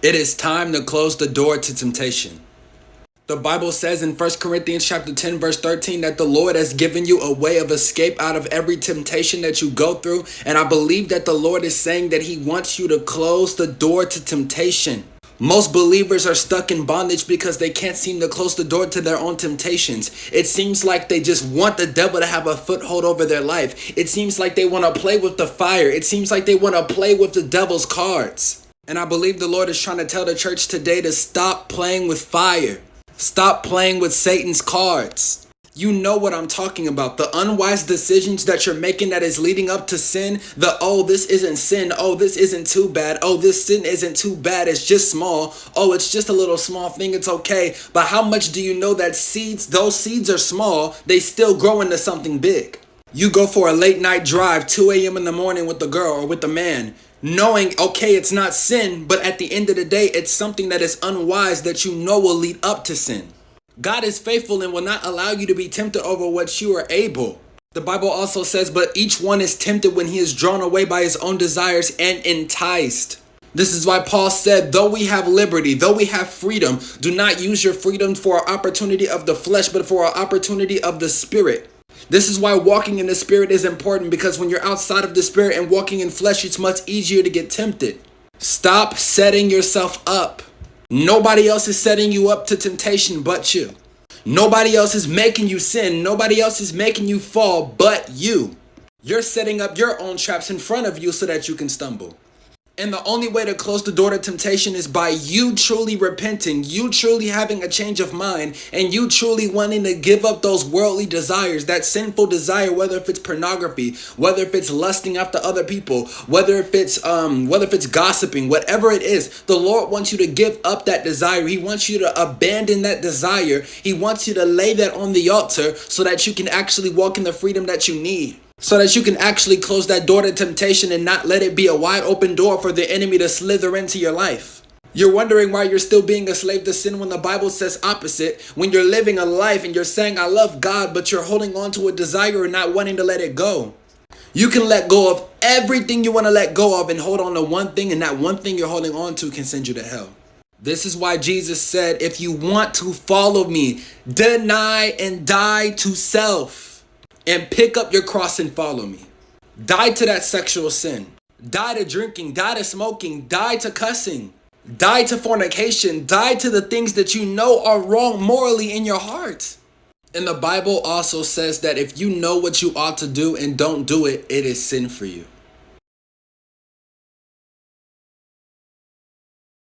It is time to close the door to temptation. The Bible says in 1 Corinthians chapter 10 verse 13 that the Lord has given you a way of escape out of every temptation that you go through. And I believe that the Lord is saying that he wants you to close the door to temptation. Most believers are stuck in bondage because they can't seem to close the door to their own temptations. It seems like they just want the devil to have a foothold over their life. It seems like they want to play with the fire. It seems like they want to play with the devil's cards. And I believe the Lord is trying to tell the church today to stop playing with fire. Stop playing with Satan's cards. You know what I'm talking about. The unwise decisions that you're making that is leading up to sin. This isn't sin. Oh, this isn't too bad. Oh, this sin isn't too bad. It's just small. Oh, it's just a little small thing. It's okay. But how much do you know that those seeds are small, they still grow into something big? You go for a late night drive, 2 a.m. in the morning with the girl or with the man, knowing, okay, it's not sin, but at the end of the day, it's something that is unwise that you know will lead up to sin. God is faithful and will not allow you to be tempted over what you are able. The Bible also says, but each one is tempted when he is drawn away by his own desires and enticed. This is why Paul said, though we have liberty, though we have freedom, do not use your freedom for an opportunity of the flesh, but for an opportunity of the spirit. This is why walking in the spirit is important, because when you're outside of the spirit and walking in flesh, it's much easier to get tempted. Stop setting yourself up. Nobody else is setting you up to temptation but you. Nobody else is making you sin. Nobody else is making you fall but you. You're setting up your own traps in front of you so that you can stumble. And the only way to close the door to temptation is by you truly repenting, you truly having a change of mind, and you truly wanting to give up those worldly desires, that sinful desire, whether if it's pornography, whether if it's lusting after other people, whether if it's gossiping, whatever it is. The Lord wants you to give up that desire. He wants you to abandon that desire. He wants you to lay that on the altar so that you can actually walk in the freedom that you need. So that you can actually close that door to temptation and not let it be a wide open door for the enemy to slither into your life. You're wondering why you're still being a slave to sin when the Bible says opposite. When you're living a life and you're saying, I love God, but you're holding on to a desire and not wanting to let it go. You can let go of everything you want to let go of and hold on to one thing, and that one thing you're holding on to can send you to hell. This is why Jesus said, if you want to follow me, deny and die to self. And pick up your cross and follow me. Die to that sexual sin. Die to drinking. Die to smoking. Die to cussing. Die to fornication. Die to the things that you know are wrong morally in your heart. And the Bible also says that if you know what you ought to do and don't do it, it is sin for you.